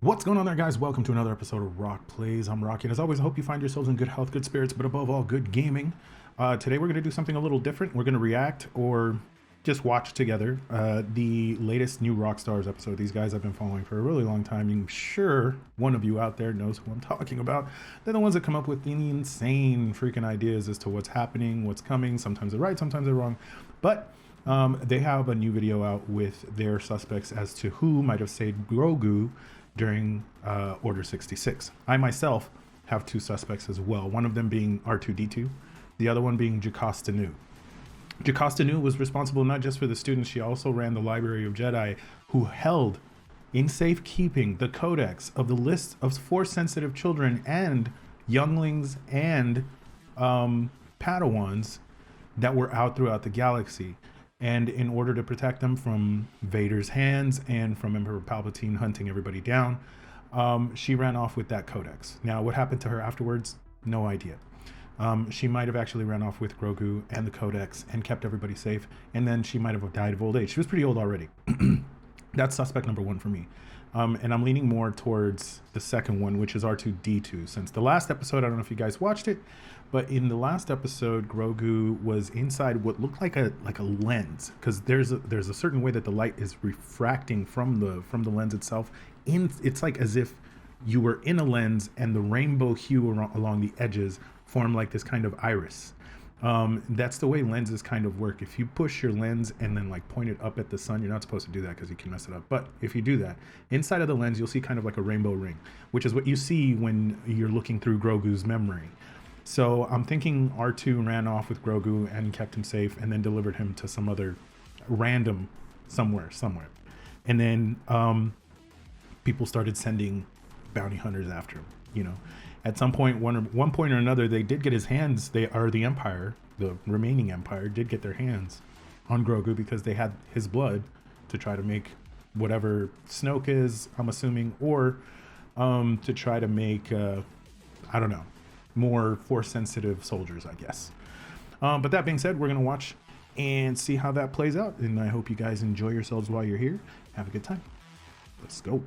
What's going on there, guys? Welcome to another episode of Rock Plays. I'm Rocky, and as always, I hope you find yourselves in good health, good spirits, but above all, good gaming. Today we're going to do something a little different. We're going to react or just watch together the latest New Rockstars episode. These guys I've been following for a really long time. I'm sure one of you out there knows who I'm talking about. They're the ones that come up with the insane freaking ideas as to what's happening, what's coming. Sometimes they're right, sometimes they're wrong. But they have a new video out with their suspects as to who might have saved Grogu during Order 66. I myself have two suspects as well, one of them being R2-D2, the other one being Jocasta Nu. Jocasta Nu was responsible not just for the students, she also ran the Library of Jedi, who held in safekeeping the codex of the list of Force-sensitive children and younglings and Padawans that were out throughout the galaxy. And in order to protect them from Vader's hands and from Emperor Palpatine hunting everybody down, she ran off with that codex. Now, what happened to her afterwards? No idea. She might have actually ran off with Grogu and the codex and kept everybody safe. And then she might have died of old age. She was pretty old already. That's suspect number one for me. And I'm leaning more towards the second one, which is R2-D2. Since the last episode, I don't know if you guys watched it, but in the last episode, Grogu was inside what looked like a lens, because there's a certain way that the light is refracting from the lens itself. It's like as if you were in a lens, and the rainbow hue along the edges form like this kind of iris. That's the way lenses kind of work. If you push your lens and then like point it up at the sun, you're not supposed to do that because you can mess it up. But if you do that, inside of the lens, you'll see kind of like a rainbow ring, which is what you see when you're looking through Grogu's memory. So I'm thinking R2 ran off with Grogu and kept him safe and then delivered him to some other random somewhere. And then people started sending bounty hunters after him, you know. At some point, one point or another, they did get his hands. The Empire, the remaining Empire, did get their hands on Grogu because they had his blood to try to make whatever Snoke is, I'm assuming, or to try to make, I don't know, more Force-sensitive soldiers, I guess. But that being said, we're going to watch and see how that plays out. And I hope you guys enjoy yourselves while you're here. Have a good time. Let's go.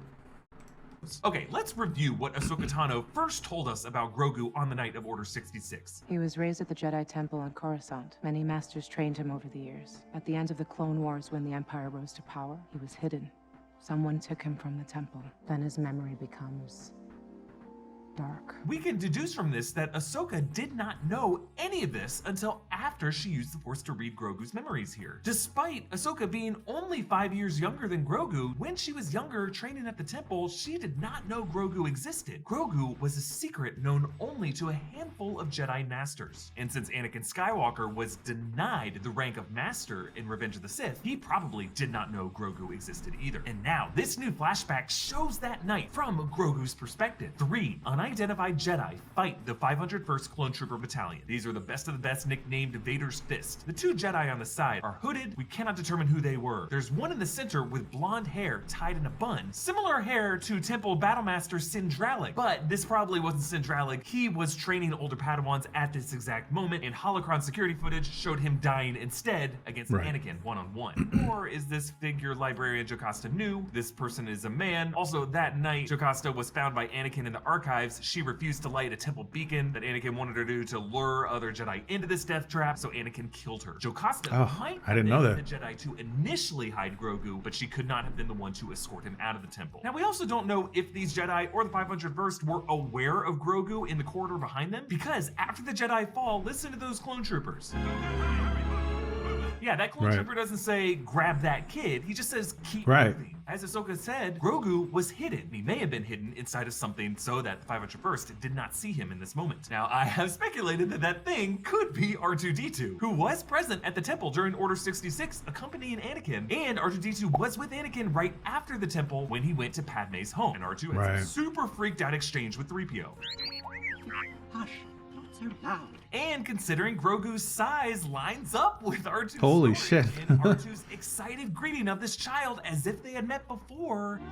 Okay, let's review what Ahsoka Tano first told us about Grogu on the night of Order 66. He was raised at the Jedi Temple on Coruscant. Many masters trained him over the years. At the end of the Clone Wars, when the Empire rose to power, he was hidden. Someone took him from the temple. Then his memory becomes dark. We can deduce from this that Ahsoka did not know any of this until after she used the Force to read Grogu's memories here. Despite Ahsoka being only 5 years younger than Grogu, when she was younger training at the temple, she did not know Grogu existed. Grogu was a secret known only to a handful of Jedi Masters. And since Anakin Skywalker was denied the rank of Master in Revenge of the Sith, he probably did not know Grogu existed either. And now, this new flashback shows that night from Grogu's perspective. 3 unidentified Jedi fight the 501st Clone Trooper Battalion. These are the best of the best, nicknamed Vader's Fist. The 2 Jedi on the side are hooded. We cannot determine who they were. There's one in the center with blonde hair tied in a bun. Similar hair to Temple Battlemaster Sindralic, but this probably wasn't Sindralic. He was training older Padawans at this exact moment, and holocron security footage showed him dying instead against Anakin one-on-one. Or is this figure Librarian Jocasta Nu? This person is a man. Also, that night, Jocasta was found by Anakin in the archives. She refused to light a temple beacon that Anakin wanted her to do to lure other Jedi into this death trap, so Anakin killed her. Jocasta might have been the Jedi to initially hide Grogu, but she could not have been the one to escort him out of the temple. Now, we also don't know if these Jedi or the 501st were aware of Grogu in the corridor behind them, because after the Jedi fall, listen to those clone troopers. Yeah, that clone trooper doesn't say, grab that kid. He just says, keep moving. As Ahsoka said, Grogu was hidden. He may have been hidden inside of something so that the 501st did not see him in this moment. Now, I have speculated that that thing could be R2-D2, who was present at the temple during Order 66, accompanying Anakin. And R2-D2 was with Anakin right after the temple when he went to Padme's home. And R2 has a super freaked out exchange with 3PO. Hush, not so loud. And considering Grogu's size lines up with R2's Holy story, shit. and R2's excited greeting of this child as if they had met before.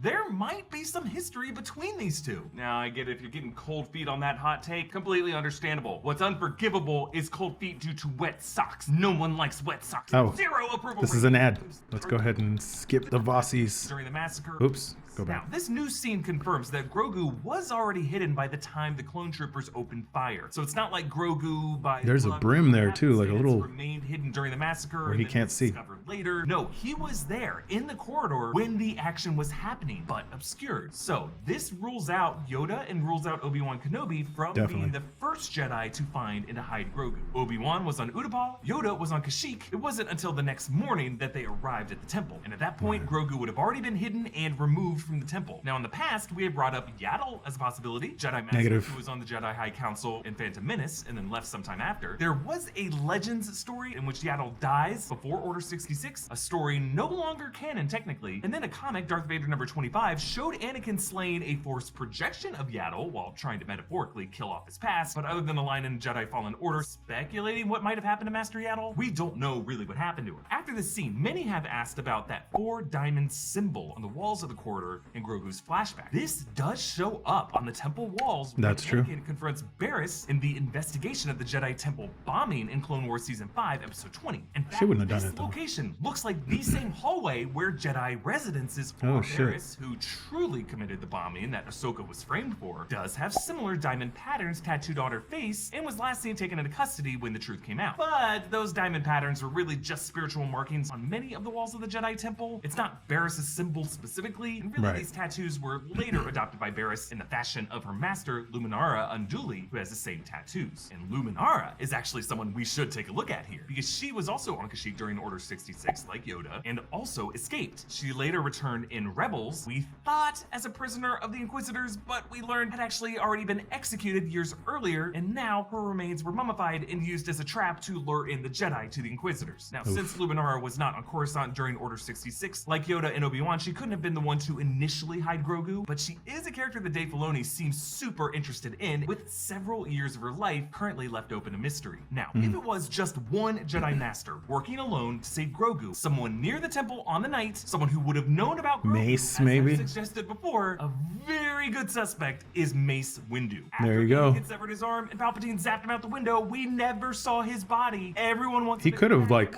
there might be some history between these two. Now, I get it, if you're getting cold feet on that hot take, completely understandable. What's unforgivable is cold feet due to wet socks. No one likes wet socks. Oh, Zero approval. this is an ad. Let's go ahead and skip the Vossies. During the massacre. Oops. Go back. Now, this new scene confirms that Grogu was already hidden by the time the clone troopers opened fire. So it's not like Grogu by There's a brim there too, like a little remained hidden during the massacre where he and then can't see. discovered later. No, he was there in the corridor when the action was happening, but obscured. So this rules out Yoda and rules out Obi-Wan Kenobi from being the first Jedi to find and to hide Grogu. Obi-Wan was on Utapau, Yoda was on Kashyyyk. It wasn't until the next morning that they arrived at the temple. And at that point, Grogu would have already been hidden and removed from the temple. Now, in the past, we have brought up Yaddle as a possibility, Jedi Master who was on the Jedi High Council in Phantom Menace and then left sometime after. There was a Legends story in which Yaddle dies before Order 66, a story no longer canon technically, and then a comic, Darth Vader number 25, showed Anakin slaying a Force projection of Yaddle while trying to metaphorically kill off his past, but other than a line in Jedi Fallen Order speculating what might have happened to Master Yaddle, we don't know really what happened to him. After this scene, many have asked about that 4-diamond symbol on the walls of the corridor in Grogu's flashback. This does show up on the temple walls when Anakin confronts Barriss in the investigation of the Jedi Temple bombing in Clone Wars Season 5, Episode 20. In fact, this location looks like the same hallway where Jedi residences for Barriss, who truly committed the bombing that Ahsoka was framed for, does have similar diamond patterns tattooed on her face and was last seen taken into custody when the truth came out. But those diamond patterns were really just spiritual markings on many of the walls of the Jedi Temple. It's not Barriss' symbol specifically, and really these tattoos were later adopted by Barriss in the fashion of her master, Luminara Unduli, who has the same tattoos. And Luminara is actually someone we should take a look at here, because she was also on Kashyyyk during Order 66, like Yoda, and also escaped. She later returned in Rebels, we thought as a prisoner of the Inquisitors, but we learned had actually already been executed years earlier, and now her remains were mummified and used as a trap to lure in the Jedi to the Inquisitors. Now, since Luminara was not on Coruscant during Order 66, like Yoda and Obi-Wan, she couldn't have been the one to initially hide Grogu, but she is a character that Dave Filoni seems super interested in, with several years of her life currently left open a mystery. Now, if it was just one Jedi Master working alone to save Grogu, someone near the temple on the night, someone who would have known about Grogu, Mace, as maybe? I suggested before, a very good suspect is Mace Windu. There you go. He severed his arm and Palpatine zapped him out the window. We never saw his body. Everyone wants he could have like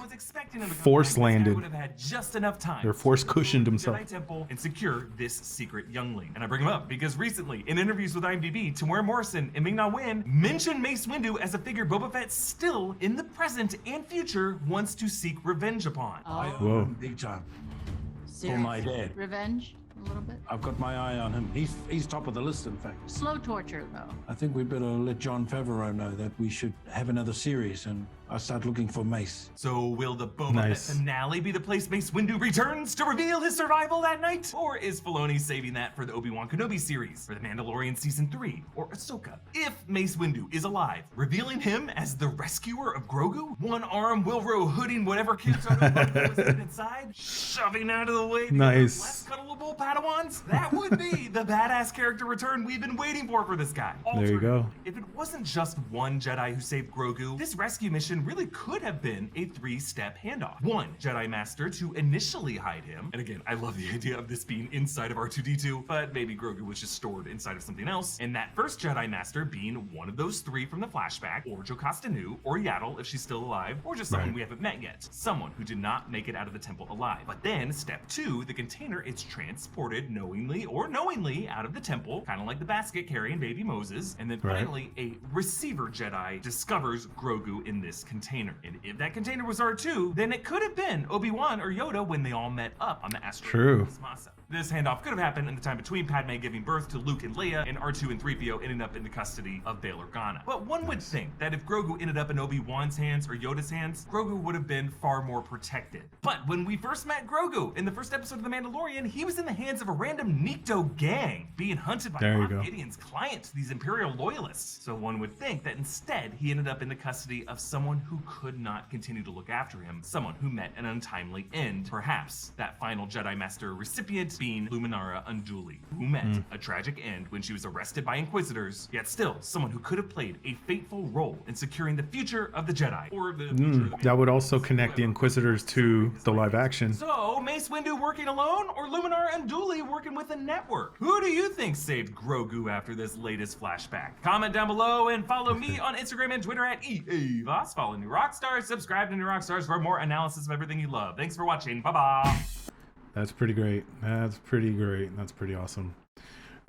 force landed would have had just enough time or force cushioned himself Jedi Temple and secure this secret youngling. And I bring him up because recently in interviews with IMDb, Tamara Morrison and Ming-Na Wen mentioned Mace Windu as a figure Boba Fett still in the present and future wants to seek revenge upon. Whoa. Big time. Serious? For my dad. Revenge? A little bit? I've got my eye on him. He's top of the list, in fact. Slow torture, though. I think we better let Jon Favreau know that we should have another series, and I start looking for Mace. So will the Boba Fett finale be the place Mace Windu returns to reveal his survival that night? Or is Filoni saving that for the Obi-Wan Kenobi series, for The Mandalorian Season 3, or Ahsoka? If Mace Windu is alive, revealing him as the rescuer of Grogu, one arm Wilro hooding whatever Kyoto was inside, shoving out of the way the less cuddleable Padawans, that would be the badass character return we've been waiting for this guy. There you go. If it wasn't just one Jedi who saved Grogu, this rescue mission really could have been a 3-step handoff. One Jedi Master to initially hide him, and again, I love the idea of this being inside of R2-D2, but maybe Grogu was just stored inside of something else, and that first Jedi Master being one of those 3 from the flashback, or Jocasta Nu, or Yaddle if she's still alive, or just someone we haven't met yet. Someone who did not make it out of the temple alive. But then, step 2, the container is transported knowingly or unknowingly out of the temple, kind of like the basket carrying baby Moses, and then finally a receiver Jedi discovers Grogu in this container. And if that container was R2, then it could have been Obi-Wan or Yoda when they all met up on the asteroid Masa. This handoff could have happened in the time between Padme giving birth to Luke and Leia, and R2 and 3PO ending up in the custody of Bail Organa. But one would think that if Grogu ended up in Obi-Wan's hands or Yoda's hands, Grogu would have been far more protected. But when we first met Grogu in the first episode of The Mandalorian, he was in the hands of a random Nikto gang, being hunted by Moff Gideon's clients, these Imperial loyalists. So one would think that instead he ended up in the custody of someone who could not continue to look after him, someone who met an untimely end, perhaps that final Jedi Master recipient being Luminara Unduli, who met a tragic end when she was arrested by Inquisitors, yet still someone who could have played a fateful role in securing the future of the Jedi, or the future of the That would also connect the Inquisitors to the live action. So, Mace Windu working alone, or Luminara Unduli working with a network? Who do you think saved Grogu after this latest flashback? Comment down below and follow me on Instagram and Twitter at EA Voss. Follow New Rockstars, subscribe to New Rockstars for more analysis of everything you love. Thanks for watching. Bye-bye. That's pretty great. That's pretty great. That's pretty awesome.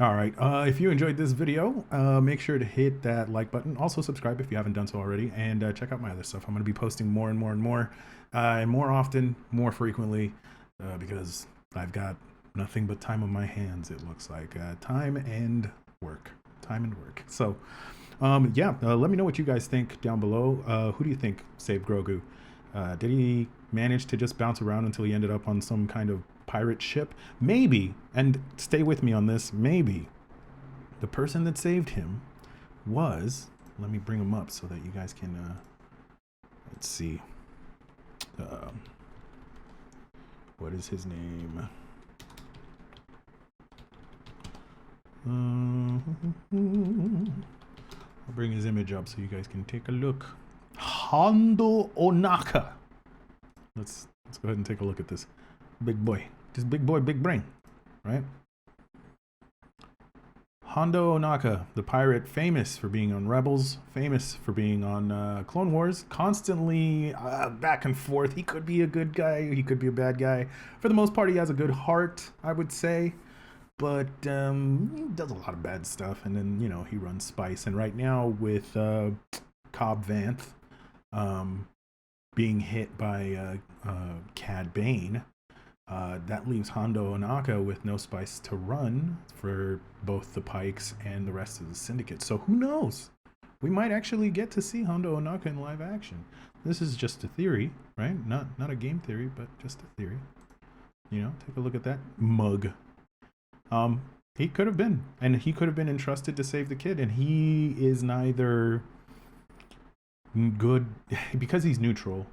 All right. If you enjoyed this video, make sure to hit that like button. Also subscribe if you haven't done so already, and check out my other stuff. I'm going to be posting more and more and more, and more often, more frequently, because I've got nothing but time on my hands. It looks like time and work. So, yeah. Let me know what you guys think down below. Who do you think saved Grogu? Did he manage to just bounce around until he ended up on some kind of pirate ship? Maybe, and stay with me on this, maybe the person that saved him was, let me bring him up so that you guys can, let's see, what is his name? I'll bring his image up so you guys can take a look. Hondo Ohnaka. Let's go ahead and take a look at this big boy. This big boy, big brain, right? Hondo Ohnaka, the pirate, famous for being on Rebels, famous for being on Clone Wars, constantly back and forth. He could be a good guy, he could be a bad guy. For the most part, he has a good heart, I would say. But he does a lot of bad stuff, and then, you know, he runs Spice. And right now with Cobb Vanth being hit by Cad Bane, that leaves Hondo Ohnaka with no Spice to run for both the Pikes and the rest of the Syndicate. So who knows? We might actually get to see Hondo Ohnaka in live action. This is just a theory, right? Not a game theory, but just a theory. You know, take a look at that mug. He could have been, and he could have been entrusted to save the kid, and he is neither good because he's neutral.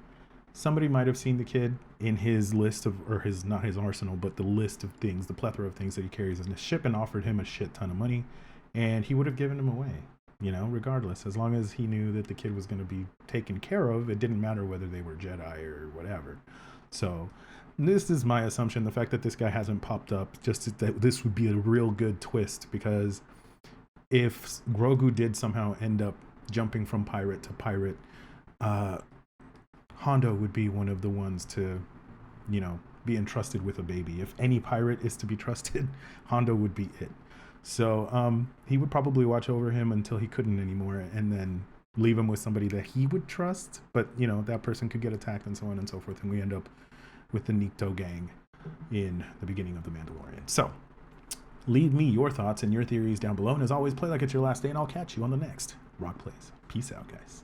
Somebody might have seen the kid in his list of, or his, not his arsenal, but the list of things, the plethora of things that he carries in his ship, and offered him a shit ton of money, and he would have given him away, you know, regardless. As long as he knew that the kid was going to be taken care of, it didn't matter whether they were Jedi or whatever. So this is my assumption. The fact that this guy hasn't popped up, just that this would be a real good twist, because if Grogu did somehow end up jumping from pirate to pirate, Hondo would be one of the ones to, you know, be entrusted with a baby. If any pirate is to be trusted, Hondo would be it. So he would probably watch over him until he couldn't anymore, and then leave him with somebody that he would trust. But, you know, that person could get attacked and so on and so forth, and we end up with the Nikto gang in the beginning of The Mandalorian. So leave me your thoughts and your theories down below. And as always, play like it's your last day, and I'll catch you on the next Rock Plays. Peace out, guys.